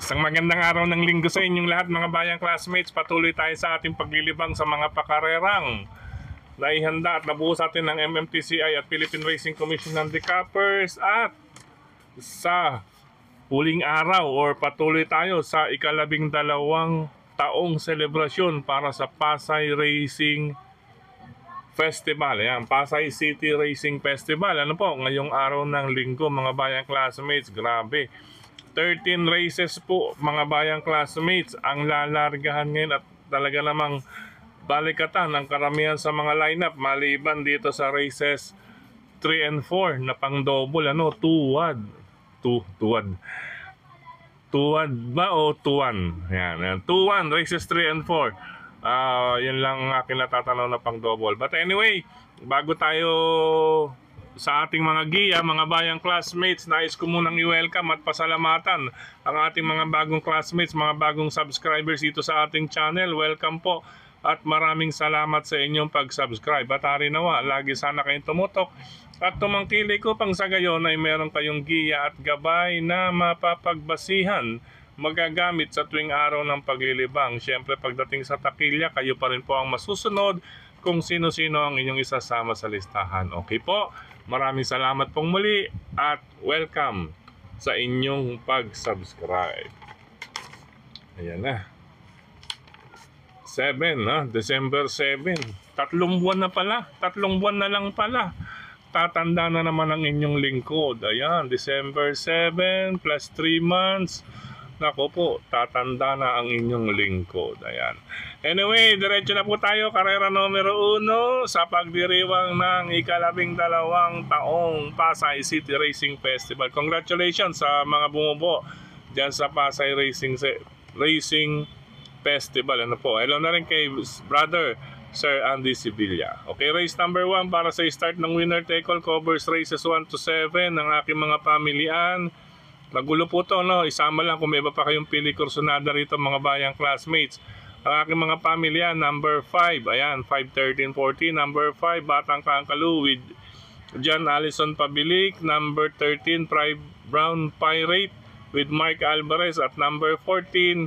Isang magandang araw ng linggo sa inyong lahat mga bayang classmates. Patuloy tayo sa ating paglilibang sa mga pakarerang naihanda at nabuo sa atin ng MMTCI at Philippine Racing Commission Handicappers. At sa huling araw or patuloy tayo sa ika-12 taong selebrasyon para sa Pasay Racing Festival. Ayan, Pasay City Racing Festival. Ano po, ngayong araw ng linggo mga bayang classmates, grabe. 13 races po mga bayang classmates ang lalargahan ngayon at talaga namang balikatan ng karamihan sa mga lineup maliban dito sa races 3 and 4 na pang double tuwad ba o tuwan? Yan, 2-1 races 3 and 4. Yun lang ang aking natatanaw na pang double. But anyway, bago tayo sa ating mga giya, mga bayang classmates, nais ko munang i-welcome at pasalamatan ang ating mga bagong classmates, mga bagong subscribers dito sa ating channel. Welcome po at maraming salamat sa inyong pag-subscribe. At hari nawa, lagi sana kayong tumutok at tumangkili ko pang sa gayon ay meron kayong giya at gabay na mapapagbasihan, magagamit sa tuwing araw ng paglilibang. Siyempre pagdating sa takilya, kayo pa rin po ang masusunod kung sino-sino ang inyong isasama sa listahan. Okay po? Maraming salamat pong muli at welcome sa inyong pag-subscribe. Ayan na. 7, December 7. 3 buwan na pala. 3 buwan na lang pala. Tatanda na naman ang inyong lingkod. Ayan, December 7 plus 3 months. Nako po, tatanda na ang inyong lingkod. Ayan. Anyway, diretso na po tayo. Karera numero 1 sa pagdiriwang ng ika-12 taong Pasay City Racing Festival. Congratulations sa mga bumubo dyan sa Pasay Racing Festival. Ano po? Hello na rin kay brother Sir Andy Sevilla. Okay, race number 1 para sa start ng winner take all, covers races 1 to 7 ng aking mga pamilian. Magulo po to, isama lang kung may iba pa kayong pili kursonada rito mga bayang classmates. Ang aking mga pamilya, number 5, ayan, 5, 13, 14, number 5, Batang Kangkalu with John Allison Pabilik, number 13, Brown Pirate with Mark Alvarez, at number 14,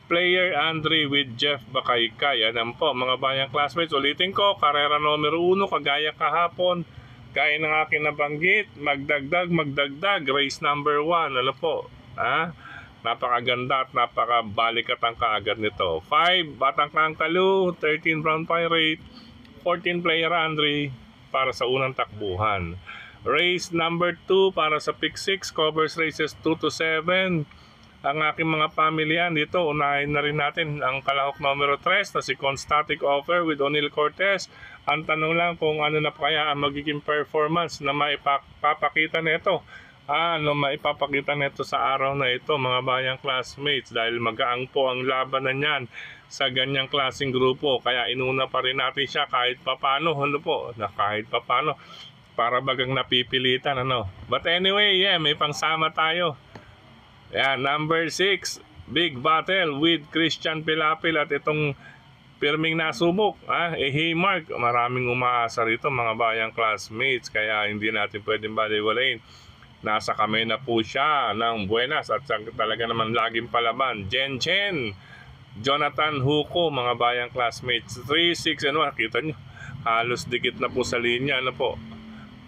Player Andre with Jeff Bakaykay. Ayan po mga bayang classmates, ulitin ko, karera numero 1, kagaya kahapon, gaya ng aking nabanggit, magdagdag, race number 1, ano po, napakaganda at napakabalikat ang kaagad nito. 5, Batang Kangkalu, 13, Brown Pirate, 14, Player Andre para sa unang takbuhan. Race number 2 para sa pick 6, covers races 2 to 7. Ang aking mga pamilyan dito, unahin na rin natin ang kalahok numero 3 na si Constatic Offer with O'Neil Cortez. Ang tanong lang kung ano na kaya ang magiging performance na maipapakita nito. Maipapakita nito sa araw na ito mga bayang classmates, dahil magaang po ang labanan niyan sa ganyang klaseng grupo. Kaya inuna pa rin natin siya kahit papano, kahit papano, para bagang napipilitan, But anyway, may pangsama tayo. Number 6, Big Battle with Christian Pilapil at itong pirming nasubok, Haymark. Maraming umaasa rito mga bayang classmates, kaya hindi natin pwedeng baliwalain. Nasa kamay na po siya ng buenas at talaga naman laging palaban. Chen, Jonathan Huko mga bayang classmates, 3, 6, and 1. Kita nyo, halos dikit na po sa linya,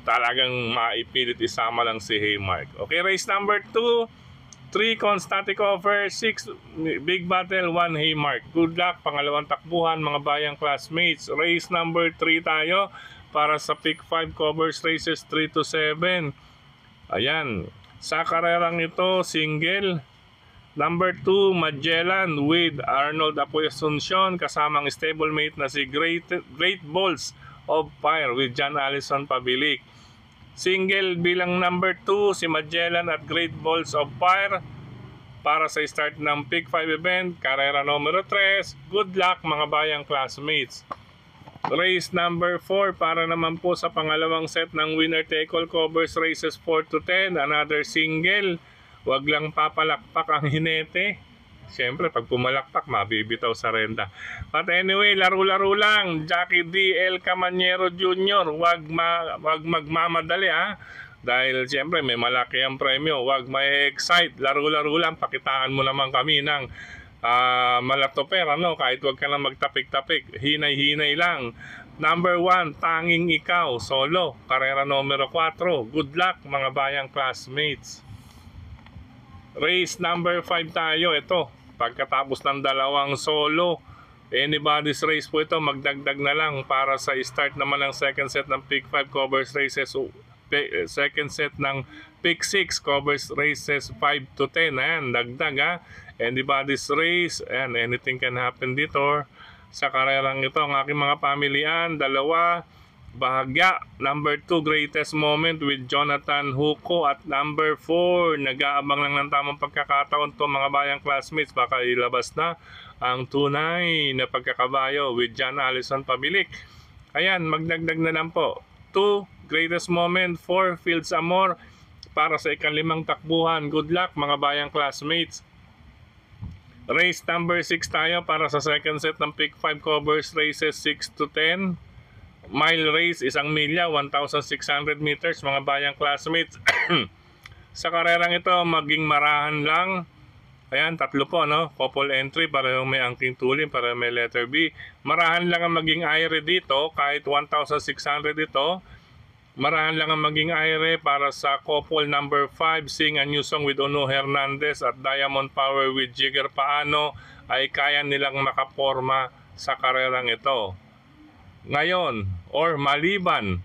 talagang maipilit isama lang si Haymark. Okay, race number 2, 3, Constatic Offer, 6, Big Battle, 1, Haymark. Good luck, pangalawang takbuhan mga bayang classmates. Race number 3 tayo para sa pick 5, covers races 3 to 7. Ayan, sa karerang ito, single. Number 2, Magellan with Arnold Apoy Asuncion, kasamang stablemate na si Great Balls of Fire with John Allison Pabilik. Single bilang number 2, si Magellan at Great Balls of Fire para sa start ng Pick 5 event, karera numero 3. Good luck mga bayang classmates. Race number 4 para naman po sa pangalawang set ng winner take all, covers races 4 to 10. Another single. Wag lang papalakpak ang hinete. Siyempre, pag pumalakpak, mabibitaw sa renda. But anyway, laro-laro lang. Jackie D. El Camanyero Jr. Wag magmamadali, Dahil siyempre may malaki ang premyo. Huwag may excite. Laro-laro lang. Pakitaan mo naman kami ng malatoper. Kahit huwag ka lang magtapik-tapik. Hinay-hinay lang. Number 1, tanging ikaw. Solo. Karera numero 4. Good luck mga bayang classmates. Race number 5 tayo. Ito. Pagkatapos ng dalawang solo, anybody's race po ito. Magdagdag na lang para sa start naman ng second set ng Pick 5 covers races. Second set ng Pick 6 covers races 5 to 10. Ayan, dagdag ha. Anybody's race. Ayan, anything can happen dito. Sa karerang ito, ang aking mga pamilihan, dalawa, bahagya. Number 2, greatest moment with Jonathan Huco. At number 4, nag-aabang lang ng tamang pagkakataon to mga bayang classmates. Baka ilabas na ang tunay na pagkakabayo with John Allison Pabilik. Ayan, magdagdag na lang po. 2, greatest moment. 4, Fields Amor para sa ika-5 takbuhan. Good luck mga bayang classmates. Race number 6 tayo para sa second set ng Pick 5 covers races 6 to 10. Mile race, 1 milya, 1,600 meters mga bayang classmates. Sa karerang ito, maging marahan lang. Ayan, 3 po, couple entry, parehong may angking tulin, parehong may letter B. Marahan lang ang maging aire dito, kahit 1,600 ito. Marahan lang ang maging aire para sa couple number 5, Sing a New Song with Ono Hernandez at Diamond Power with Jigger Paano, ay kaya nilang makaporma sa karerang ito. Ngayon, or maliban,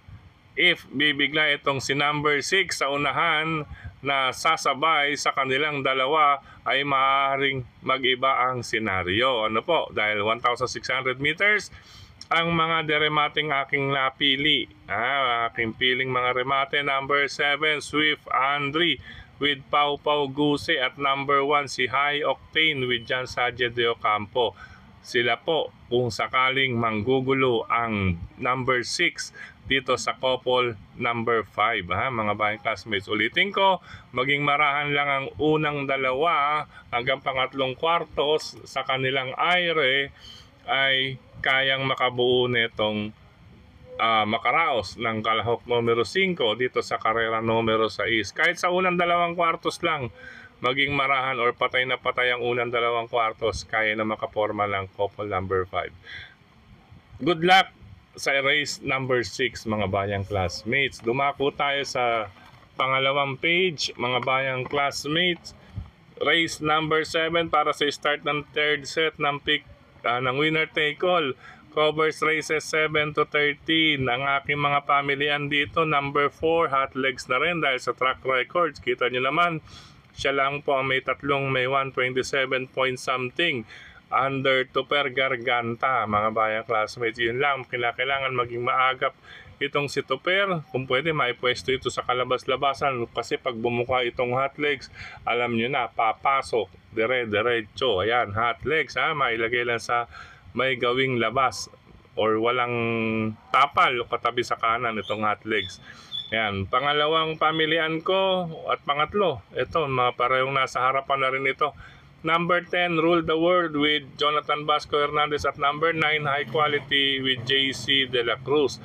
if bibigla itong si number 6 sa unahan na sasabay sa kanilang dalawa, ay maaaring mag-iba ang senaryo. Ano po? Dahil 1,600 meters ang mga deremating aking napili. Aking piling mga remate. Number 7, Swift Andre with Pau Pau Guse. At number 1, si High Octane with Jan Sadia de Ocampo. Sila po kung sakaling manggugulo ang number 6 dito sa couple number 5. Mga bayang classmates, ulitin ko, maging marahan lang ang unang dalawa hanggang pangatlong kwartos sa kanilang aire ay kayang makabuo netong makaraos ng kalahok numero 5 dito sa karera numero 6. Kahit sa unang dalawang kwartos lang, maging marahan or patay na patay ang unang dalawang kwartos, kaya na makaporma ng couple number 5. Good luck sa race number 6 mga bayang classmates. Dumako tayo sa pangalawang page mga bayang classmates. Race number 7 para sa start ng third set ng pick ng winner take all. Covers races 7 to 13. Ang aking mga pamilihan dito, number 4, hot legs na rin dahil sa track records. Kita nyo naman, siya lang po ang may tatlong may 127 point something under Tuper Garganta mga bayang classmates. Yun lang, kailangan maging maagap itong si Tuper. Kung pwede maipwesto ito sa kalabas-labasan kasi pag bumuka itong hot legs, alam nyo na, papasok dire-diretso. Ayan, hot legs mailagay lang sa may gawing labas or walang tapal o katabi sa kanan itong hot legs. Yan, pangalawang pamilihan ko at pangatlo, ito, mga parehong nasa harapan na rin ito. Number 10, Rule the World with Jonathan Vasco Hernandez at number 9, High Quality with JC De La Cruz.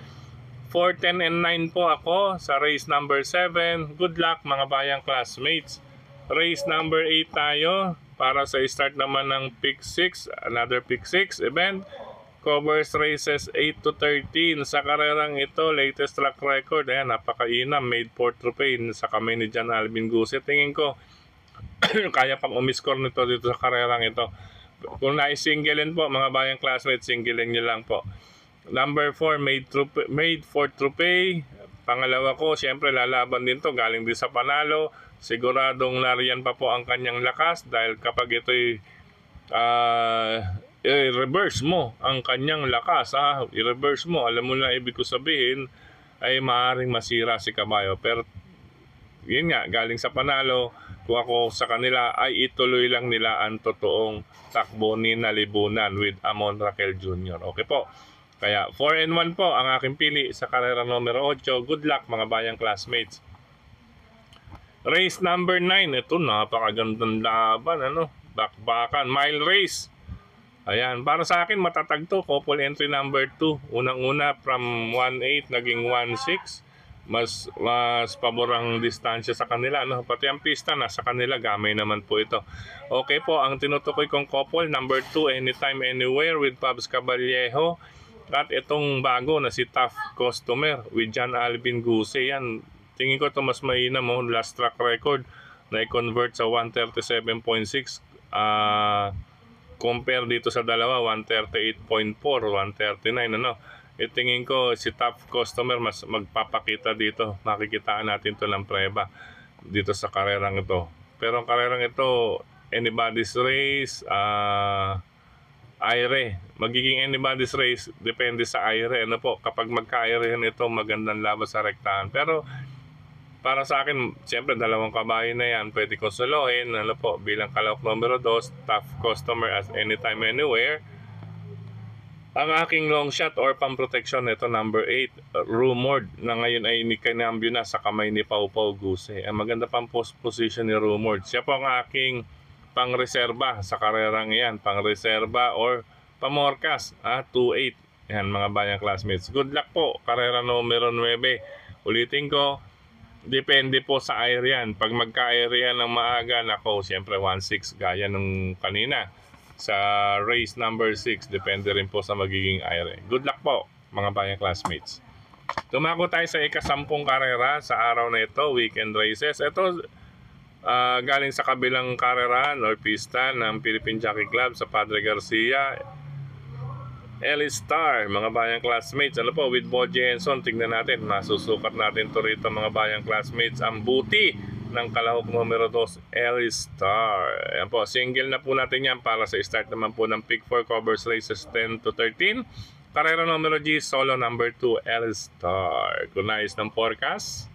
4, 10, and 9 po ako sa race number 7. Good luck mga bayang classmates. Race number 8 tayo para sa start naman ng Pick 6, another Pick 6 event. Covers races 8 to 13. Sa karerang ito, latest track record. Ayan, napakainam. Made for trophy sa kamay ni John Alvin Guse. Tingin ko, kaya pang umiscore nito dito sa karerang ito. Kung nai-singlein po, mga bayang classmates, singlein nyo lang po. Number 4, made for trophy. Pangalawa ko, siyempre lalaban din to. Galing din sa panalo. Siguradong nariyan pa po ang kanyang lakas dahil kapag ito'y i-reverse mo ang kanyang lakas, i-reverse mo, alam mo na ibig ko sabihin, ay maaaring masira si kabayo. Pero yun nga, galing sa panalo, kung ako sa kanila ay ituloy lang nila ang totoong takbo ni Nalibunan with Amon Raquel Jr. Okay po, kaya 4 and 1 po ang aking pili sa karera numero 8. Good luck mga bayang classmates. Race number 9, ito napakagandang laban, bakbakan, mile race. Ayan, para sa akin matatag to, couple entry number 2. Unang-una from 1.8 naging 1.6. mas pabor ang distansya sa kanila, no? Pati ang pista nasa kanila, gamay naman po ito. Okay po, ang tinutukoy kong couple, number 2, Anytime Anywhere with Pabs Caballejo. At itong bago na si Tough Customer with John Alvin Guse. Yan, tingin ko ito mas mahina mo, last track record na i-convert sa 137.6 compare dito sa dalawa, 138.4, 139, ano. Tingin ko si Top Customer mas magpapakita dito. Makikitaan natin to ng preba dito sa karerang ito. Pero ang karerang ito, anybody's race, aire. Magiging anybody's race, depende sa aire. Ano po, kapag magka-airehan ito, magandang labas sa rektahan. Pero para sa akin, siyempre dalawang kabayo na yan, pwede kong solohin. Ano po, bilang kalahok numero 2, Top Customer as Anytime Anywhere. Ang aking long shot or pang-protection nito, number 8, Rumored, na ngayon ay nikinambyo na sa kamay ni Pau Pau Guse. Ang maganda pang post position ni Rumored. Siya po ang aking pang-reserba sa karerang yan. Pang-reserba or pamorkas, 2-8. Yan mga bayang classmates. Good luck po, karera numero 9. Ulitin ko, depende po sa air yan. Pag magka-air yan ng maaga, nako, siyempre 1-6 gaya nung kanina. Sa race number 6, depende rin po sa magiging air. Good luck po mga bayang classmates. Tumako tayo sa ika-10 karera sa araw na ito, weekend races. Ito galing sa kabilang karerahan or pista ng Philippine Jockey Club sa Padre Garcia. Ellis Star, mga bayang classmates. Ano po, with Bo Jenson, tingnan natin. Masusukat natin to rito mga bayang classmates. Ang buti ng kalahok numero 2, Ellis Star. Ayan po, single na po natin yan para sa start naman po ng Pick 4 Covers Races 10 to 13. Karera numero G, solo number 2, Ellis Star. Kung nais ng forecast,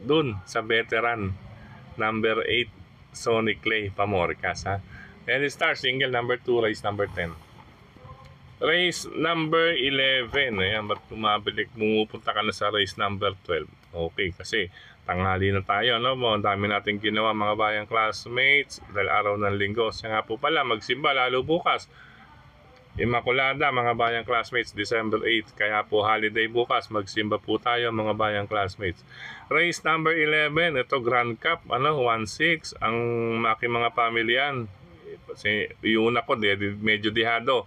dun sa veteran number 8, Sonny Clay Pamorcas, ha. Ellis Star, single number 2, race number 10. Race number 11. Ayan, ba't pumupunta ka na sa race number 12? Okay, kasi tanghali na tayo, no? Ang dami natin ginawa mga bayang classmates dahil araw ng linggo. Siya nga po pala, magsimba lalo bukas. Immaculada, mga bayang classmates, December 8. Kaya po holiday bukas, magsimba po tayo mga bayang classmates. Race number 11, ito Grand Cup, 1-6. Ang aking mga pamilyan, kasi yung una ko, medyo dihado.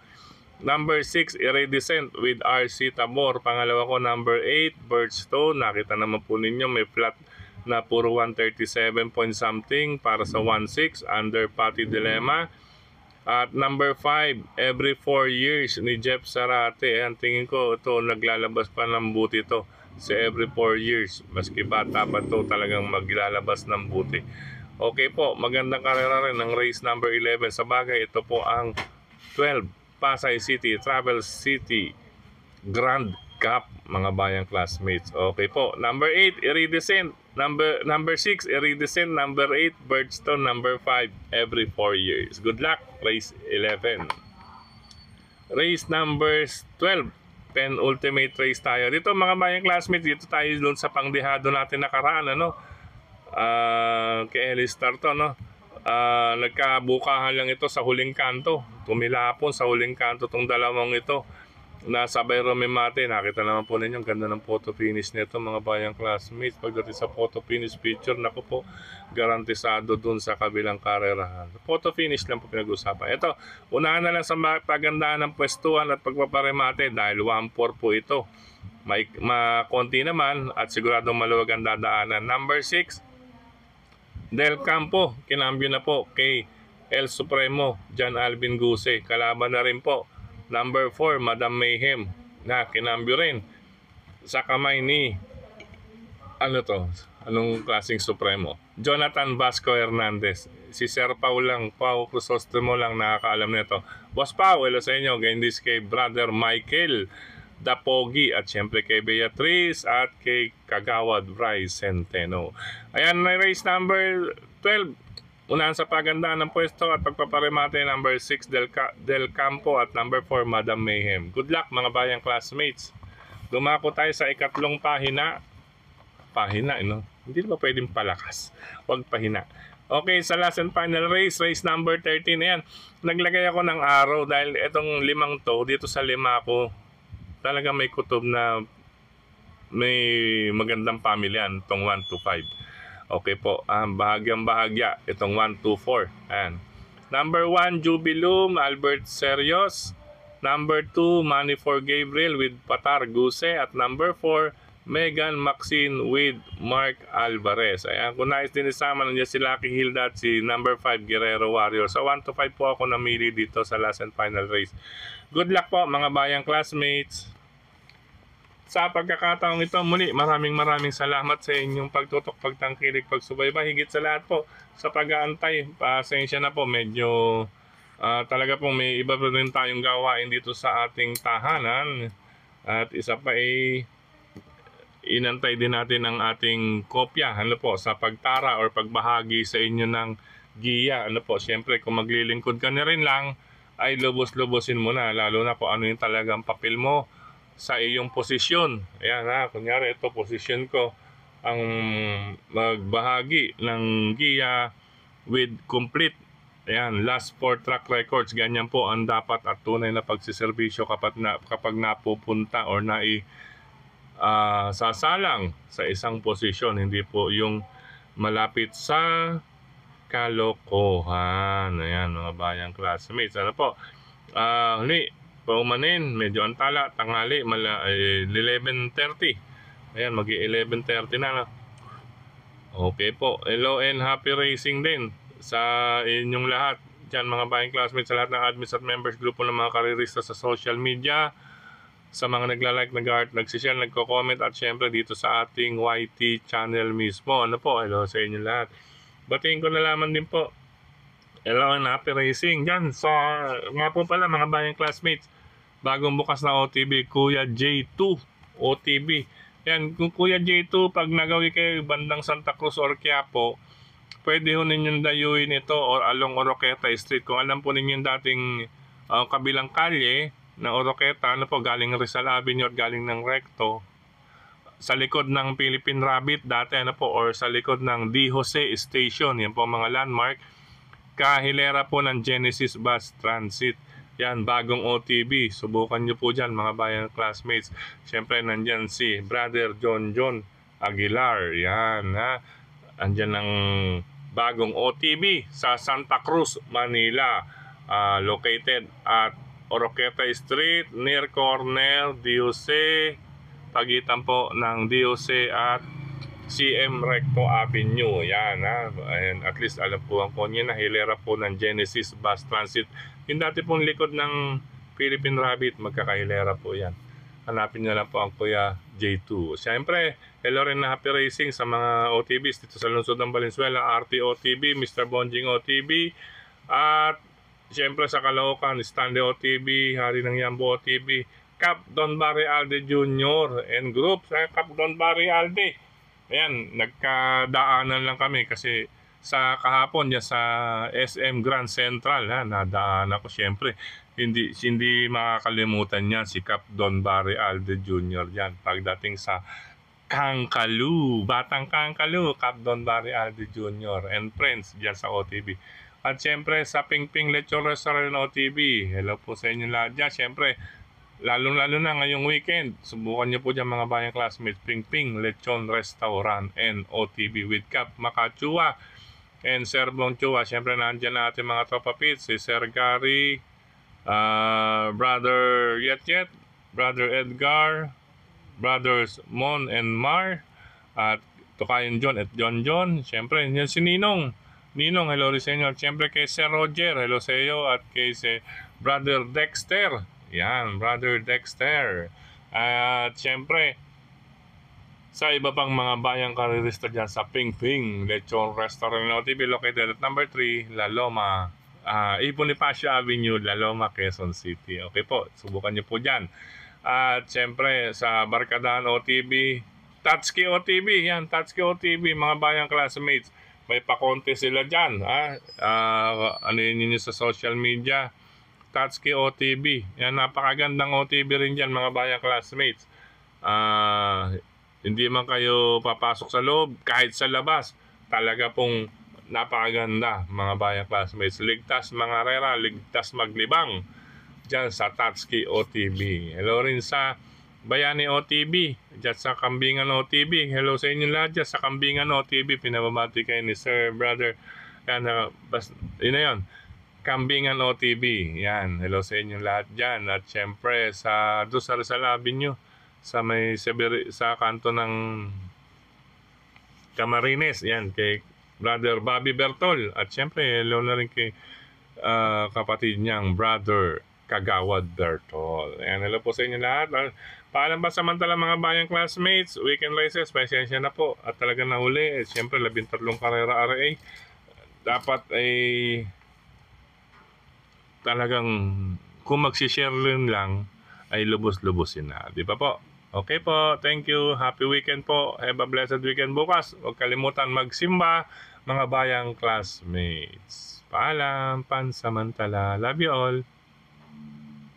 Number 6, Iridescent with RC Tabor. Pangalawa ko, number 8, Birdstone. Nakita naman po ninyo, may flat na puro 137 point something para sa 1-6, under Pati Dilemma. At number 5, Every 4 Years ni Jeff Sarate. Ayan, tingin ko ito, naglalabas pa ng buti ito sa Every 4 Years. Maski bata pa ito, talagang maglalabas ng buti. Okay po, magandang karera rin ng race number 11. Sa bagay, ito po ang 12. Pasay City, Travel City, Grand Cup, mga bayang classmates. Okay po. Number 8, Iridescent. Number 6, Iridescent. Number 8, Birdstone. Number 5, Every 4 Years. Good luck. Race 11. Race number 12. Penultimate race tayo. Dito mga bayang classmates, dito tayo doon sa pangdihado natin nakaraan, kay Ellis Star to, nagkabukahan lang ito sa huling kanto. Tumilapon sa huling kanto tong dalawang ito. Nasabay Romemate. Nakita naman po ninyo, ganda ng photo finish nito mga bayang classmates. Pagdating sa photo finish picture, naku po, garantisado dun sa kabilang karerahan. Photo finish lang po pinag-usapan. Ito, unahan na lang sa pagandaan ng pwestuhan at pagpaparemate dahil 1-4 po ito. Konti naman at siguradong maluwag ang dadaanan. Number 6, Del Campo, kinambyo na po kay El Supremo, John Alvin Guse. Kalaban na rin po. Number 4, Madam Mayhem, na kinambyo rin sa kamay ni, anong klaseng Supremo? Jonathan Vasco Hernandez. Si Sir Pau lang, Pau Crusostomo lang nakakaalam nito. Boss Pau, hello sa inyo. Again, this kay Brother Michael Dapogi at syempre kay Beatrice at kay Kagawad Bryce Centeno. Ayan na race number 12. Unahan sa pagandaan ng pwesto at pagpaparemate, number 6 Del Campo at number 4 Madam Mayhem. Good luck mga bayang classmates. Dumako tayo sa ikatlong pahina. Hindi ba pwedeng palakas? Huwag pahina. Okay, sa last and final race, race number 13. Ayan, naglagay ako ng araw dahil itong limang to, dito sa lima ko, talaga may kutob na may magandang pamilyan itong 1 to 5. Okay po, bahagyang bahagya itong 1 to 4. Ayan. Number 1, Jubilum, Albert Serios. Number 2, Money for Gabriel with Patar Guse. At number 4, Megan Maxine with Mark Alvarez. Ayan, kung nais din isama, nandiyan si Lucky Hilda at si number 5, Guerrero Warrior. So 1 to 5 po ako namili dito sa last and final race. Good luck po mga bayang classmates. Sa pagkakataong ito, muli maraming salamat sa inyong pagtutok, pagtangkilik, pagsubaybay. Higit sa lahat po sa pag-aantay. Pasensya na po, medyo talaga po may iba pa rin tayong gawain dito sa ating tahanan. At isa pa ay inantay din natin ang ating kopya, ano po, sa pagtara or pagbahagi sa inyo ng giya. Ano po, siyempre kung maglilingkod ka na rin lang, ay lubos-lubosin mo na, lalo na kung ano yung talagang papel mo sa iyong posisyon. Ayan ha, kunyari ito posisyon ko ang magbahagi ng giya with complete, ayan, last 4 track records. Ganyan po ang dapat at tunay na pagsiservisyo kapag napupunta or sasalang sa isang posisyon, hindi po yung malapit sa kalokohan. Ayan mga bayang classmates, ano po, paumanin, medyo antala, tanghali, 11:30. Ayan, mag-11:30 na. Okay po, hello and happy racing din sa inyong lahat dyan mga bayang classmates, sa lahat ng admins at members grupo ng mga karerista sa social media, sa mga nagla-like, nag-heart, nagsishare, nagko-comment, at syempre dito sa ating YT channel mismo. Ano po, hello sa inyo lahat. Batiin ko na lamang din po, hello and happy racing dyan sa nga po pala mga bayang classmates, bagong bukas na OTB, Kuya J2 OTB. Yan, kung Kuya J2, pag nagawi kayo bandang Santa Cruz or Quiapo, pwede ho ninyong dayuin ito or along Oroqueta Street. Kung alam po ninyo dating kabilang kalye na Oroqueta, ano po, galing Rizal Avenue at galing ng Recto, sa likod ng Philippine Rabbit dati, ano po, or sa likod ng D. Jose Station, yan po mga landmark, kahilera po ng Genesis Bus Transit. Yan, bagong OTB. Subukan nyo po dyan mga bayan classmates. Siyempre nandyan si Brother John Aguilar. Yan ha. Andyan ang bagong OTB sa Santa Cruz, Manila. Located at Oroqueta Street, near corner DOC, pagitan po ng DOC at CM Recto Avenue. Yan ha. And at least alam po ang konyo na hilera po ng Genesis Bus Transit. Yung dati pong likod ng Philippine Rabbit, magkakahilera po yan. Hanapin nyo lang po ang Kuya J2. Siyempre, hello rin na happy racing sa mga OTBs dito sa lungsod ng Valenzuela, RT OTB, Mr. Bonjing OTB, at siyempre sa Caloocan, Stanley OTB, Hari ng Yambo OTB, Cap Don Barry Alde Jr. and Group sa Cap Don Barry Alde. Ayan, nagkadaanan lang kami kasi sa kahapon niya sa SM Grand Central, ha, nadaan ako siyempre. Hindi makakalimutan niya si Cap Don Barry Alde Jr. diyan pagdating sa Kangkalu, Batang Kangkalu, Cap Don Barry Alde Jr. and friends diyan sa OTB. At siyempre sa Pingping Lechon Restaurant OTB, hello po sa inyo lahat dyan. Siyempre, lalo na ngayong weekend, subukan nyo po dyan mga bayang classmates, Pingping Lechon Restaurant and OTB with Cap Makachua and Sir Bong Chua. Siyempre nandiyan natin mga tropa pits, si Sir Gary, Brother Yet, Brother Edgar, Brothers Mon and Mar, at Tukayan John at John. Siyempre yan si Ninong, hello rin sa inyo. Siyempre kay Sir Roger, hello sa iyo. At kay si Brother Dexter, yan, Brother Dexter. At siyempre sa iba pang mga bayang karerista dyan sa Pingping Lechon Restaurant OTB, located at number 3, La Loma, Bonifacio Avenue, La Loma, Quezon City. Okay po, subukan nyo po dyan. At siyempre sa Barkadahan OTB, Tatsuki OTB, yan, Tatsuki OTB, mga bayang classmates, may pa-contest sila dyan. Ano yun yun sa social media, Tatsuki OTB, yan, napakagandang OTB rin dyan mga bayang classmates. Hindi man kayo papasok sa loob, kahit sa labas, talaga pong napakaganda mga bayang classmates. Ligtas mga rera, ligtas maglibang dyan sa Tatsuki OTB. Hello rin sa Bayani OTB, dyan sa Kambingan OTB. Hello sa inyo lahat dyan sa Kambingan OTB. Pinababati kayo ni Sir Brother. Yan, yun na yun. Kambingan OTB. Yan, hello sa inyo lahat dyan. At syempre, doon sa Rizal Avenue, sa sa kanto ng Camarines. Yan, kay Brother Bobby Bertol. At syempre, hello na rin kay kapatid niyang Brother Kagawad Bertol. Ayan, hello po sa inyo lahat. Paalam pa samantala mga bayang classmates, weekend races, pasensya na po. At talagang nahuli, siyempre 13 karera RA. Dapat ay talagang kung magsishare lang ay lubos-lubosin na. Di ba po? Okay po, thank you. Happy weekend po. Have a blessed weekend bukas. Huwag kalimutan magsimba mga bayang classmates. Paalam, pansamantala. Love you all.